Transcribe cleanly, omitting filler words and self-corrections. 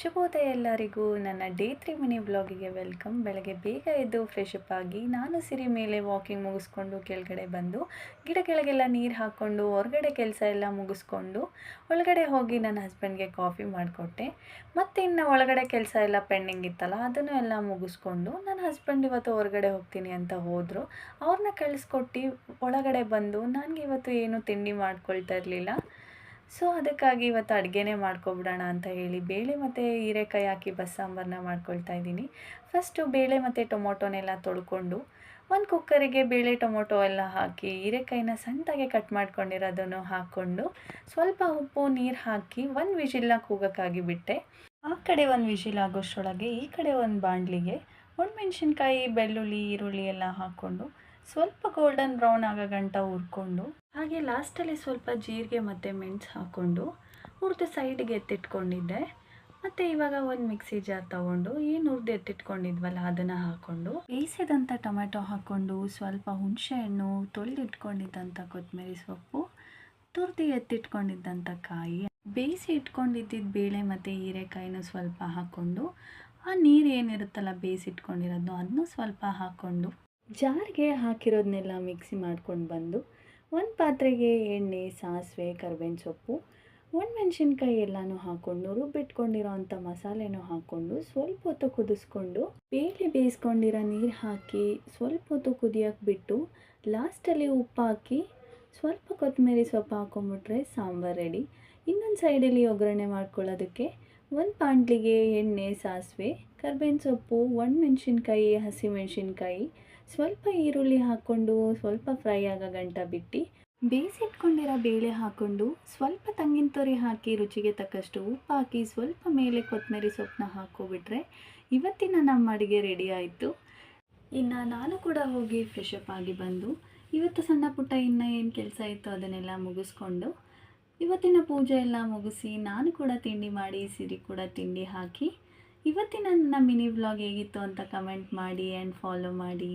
ಶುಭೋದಯ ಎಲ್ಲರಿಗೂ. ನನ್ನ ಡೇ 3 ಮಿನಿ ವ್ಲಾಗಿಗೆ ವೆಲ್ಕಮ್. ಬೆಳಗ್ಗೆ ಬೇಗ ಎದ್ದು ಫ್ರೆಶ್ ಅಪ್ ಆಗಿ ನಾನು ಸಿರಿ ಮೇಲೆ ವಾಕಿಂಗ್ ಮುಗಿಸ್ಕೊಂಡು ಕೆಳಗಡೆ ಬಂದು ಗಿಡ ಕೆಳಗೆಲ್ಲ ನೀರು ಹಾಕ್ಕೊಂಡು ಹೊರಗಡೆ ಕೆಲಸ ಎಲ್ಲ ಮುಗಿಸ್ಕೊಂಡು ಒಳಗಡೆ ಹೋಗಿ ನನ್ನ ಹಸ್ಬೆಂಡ್ಗೆ ಕಾಫಿ ಮಾಡಿಕೊಟ್ಟೆ. ಮತ್ತು ಇನ್ನು ಒಳಗಡೆ ಕೆಲಸ ಎಲ್ಲ ಪೆಂಡಿಂಗ್ ಇತ್ತಲ್ಲ ಅದನ್ನು ಎಲ್ಲ ಮುಗಿಸ್ಕೊಂಡು ನನ್ನ ಹಸ್ಬೆಂಡ್ ಇವತ್ತು ಹೊರಗಡೆ ಹೋಗ್ತೀನಿ ಅಂತ ಹೋದರು. ಅವ್ರನ್ನ ಕಳಿಸ್ಕೊಟ್ಟು ಒಳಗಡೆ ಬಂದು ನನಗೆ ಇವತ್ತು ಏನು ತಿಂಡಿ ಮಾಡ್ಕೊಳ್ತಾ ಇರಲಿಲ್ಲ. ಸೊ ಅದಕ್ಕಾಗಿ ಇವತ್ತು ಅಡುಗೆನೇ ಮಾಡ್ಕೊಬಿಡೋಣ ಅಂತ ಹೇಳಿ ಬೇಳೆ ಮತ್ತು ಹೀರೆಕಾಯಿ ಹಾಕಿ ಬಸ್ಸಾಂಬಾರನ್ನ ಮಾಡ್ಕೊಳ್ತಾ ಇದ್ದೀನಿ. ಫಸ್ಟು ಬೇಳೆ ಮತ್ತು ಟೊಮೊಟೊನೆಲ್ಲ ತೊಳ್ಕೊಂಡು ಒಂದು ಕುಕ್ಕರಿಗೆ ಬೇಳೆ ಟೊಮೊಟೊ ಎಲ್ಲ ಹಾಕಿ ಹೀರೆಕಾಯಿನ ಸಣ್ಣದಾಗೆ ಕಟ್ ಮಾಡ್ಕೊಂಡಿರೋದನ್ನು ಹಾಕ್ಕೊಂಡು ಸ್ವಲ್ಪ ಉಪ್ಪು ನೀರು ಹಾಕಿ ಒಂದು ವಿಷಿಲ್ನ ಕೂಗೋಕ್ಕಾಗಿ ಬಿಟ್ಟೆ. ಆ ಕಡೆ ಒಂದು ವಿಷಿಲ್ ಆಗೋಷ್ಟರೊಳಗೆ ಈ ಕಡೆ ಒಂದು ಬಾಣಲಿಗೆ ಒಣಮೆಣ್ಸಿನ್ಕಾಯಿ, ಬೆಳ್ಳುಳ್ಳಿ, ಈರುಳ್ಳಿ ಎಲ್ಲ ಹಾಕ್ಕೊಂಡು ಸ್ವಲ್ಪ ಗೋಲ್ಡನ್ ಬ್ರೌನ್ ಆಗೋ ಗಂಟ ಹುರ್ಕೊಂಡು ಹಾಗೆ ಲಾಸ್ಟಲ್ಲಿ ಸ್ವಲ್ಪ ಜೀರಿಗೆ ಮತ್ತು ಮೆಣಸು ಹಾಕ್ಕೊಂಡು ಹುರಿದು ಸೈಡಿಗೆ ಎತ್ತಿಟ್ಕೊಂಡಿದ್ದೆ. ಮತ್ತು ಇವಾಗ ಒಂದು ಮಿಕ್ಸಿ ಜಾರ್ ತೊಗೊಂಡು ಏನು ಹುರಿದು ಎತ್ತಿಟ್ಕೊಂಡಿದ್ವಲ್ಲ ಅದನ್ನು ಹಾಕ್ಕೊಂಡು ಬೇಯಿಸಿದಂಥ ಟೊಮೆಟೊ ಹಾಕ್ಕೊಂಡು ಸ್ವಲ್ಪ ಹುಣಸೆಹಣ್ಣು, ತೊಳೆದಿಟ್ಕೊಂಡಿದ್ದಂಥ ಕೊತ್ತಂಬರಿ ಸೊಪ್ಪು, ತುರಿದು ಎತ್ತಿಟ್ಕೊಂಡಿದ್ದಂಥ ಕಾಯಿ, ಬೇಯಿಸಿ ಇಟ್ಕೊಂಡಿದ್ದಿದ್ದು ಬೇಳೆ ಮತ್ತು ಹೀರೆಕಾಯಿನೂ ಸ್ವಲ್ಪ ಹಾಕ್ಕೊಂಡು ಆ ನೀರು ಏನಿರುತ್ತಲ್ಲ ಬೇಯಿಸಿಟ್ಕೊಂಡಿರೋದು ಅದನ್ನೂ ಸ್ವಲ್ಪ ಹಾಕ್ಕೊಂಡು ಜಾರ್ಗೆ ಹಾಕಿರೋದನ್ನೆಲ್ಲ ಮಿಕ್ಸಿ ಮಾಡ್ಕೊಂಡು ಬಂದು ಒಂದು ಪಾತ್ರೆಗೆ ಎಣ್ಣೆ, ಸಾಸಿವೆ, ಕರಿಬೇವಿನ ಸೊಪ್ಪು, ಒಣಮೆಣ್ಸಿನ್ಕಾಯಿ ಎಲ್ಲನೂ ಹಾಕ್ಕೊಂಡು ರುಬ್ಬಿಟ್ಕೊಂಡಿರೋ ಅಂಥ ಮಸಾಲೆನೂ ಹಾಕ್ಕೊಂಡು ಸ್ವಲ್ಪ ಹೊತ್ತು ಕುದಿಸ್ಕೊಂಡು ಬೇಳೆ ಬೇಯಿಸ್ಕೊಂಡಿರೋ ನೀರು ಹಾಕಿ ಸ್ವಲ್ಪ ಹೊತ್ತು ಕುದಿಯೋಕ್ಕೆ ಬಿಟ್ಟು ಲಾಸ್ಟಲ್ಲಿ ಉಪ್ಪು ಹಾಕಿ ಸ್ವಲ್ಪ ಕೊತ್ತಂಬರಿ ಸೊಪ್ಪು ಹಾಕ್ಕೊಂಬಿಟ್ರೆ ಸಾಂಬಾರು ರೆಡಿ. ಇನ್ನೊಂದು ಸೈಡಲ್ಲಿ ಒಗ್ಗರಣೆ ಮಾಡ್ಕೊಳ್ಳೋದಕ್ಕೆ ಒಂದು ಬಾಣಲಿಗೆ ಎಣ್ಣೆ, ಸಾಸಿವೆ, ಕರಿಬೇವಿನ ಸೊಪ್ಪು, ಒಣಮೆಣ್ಸಿನ್ಕಾಯಿ, ಹಸಿಮೆಣ್ಸಿನ್ಕಾಯಿ, ಸ್ವಲ್ಪ ಈರುಳ್ಳಿ ಹಾಕ್ಕೊಂಡು ಸ್ವಲ್ಪ ಫ್ರೈ ಆಗೋ ಗಂಟ ಬಿಟ್ಟು ಬೇಯಿಸಿಟ್ಕೊಂಡಿರೋ ಬೇಳೆ ಹಾಕ್ಕೊಂಡು ಸ್ವಲ್ಪ ತೆಂಗಿನ ತುರಿ ಹಾಕಿ ರುಚಿಗೆ ತಕ್ಕಷ್ಟು ಉಪ್ಪು ಹಾಕಿ ಸ್ವಲ್ಪ ಮೇಲೆ ಕೊತ್ತಂಬರಿ ಸೊಪ್ಪನ್ನ ಹಾಕ್ಕೊಬಿಟ್ರೆ ಇವತ್ತಿನ ನಮ್ಮ ಅಡುಗೆ ರೆಡಿ ಆಯಿತು. ಇನ್ನು ನಾನು ಕೂಡ ಹೋಗಿ ಫ್ರೆಶ್ ಅಪ್ ಆಗಿ ಬಂದು ಇವತ್ತು ಸಣ್ಣ ಪುಟ್ಟ ಇನ್ನು ಏನು ಕೆಲಸ ಇತ್ತು ಅದನ್ನೆಲ್ಲ ಮುಗಿಸ್ಕೊಂಡು ಇವತ್ತಿನ ಪೂಜೆ ಎಲ್ಲ ಮುಗಿಸಿ ನಾನು ಕೂಡ ತಿಂಡಿ ಮಾಡಿ ಸಿರಿ ಕೂಡ ತಿಂಡಿ ಹಾಕಿ ಇವತ್ತಿನ ನನ್ನ ಮಿನಿ ವ್ಲಾಗ್ ಹೇಗಿತ್ತು ಅಂತ ಕಮೆಂಟ್ ಮಾಡಿ ಆ್ಯಂಡ್ ಫಾಲೋ ಮಾಡಿ.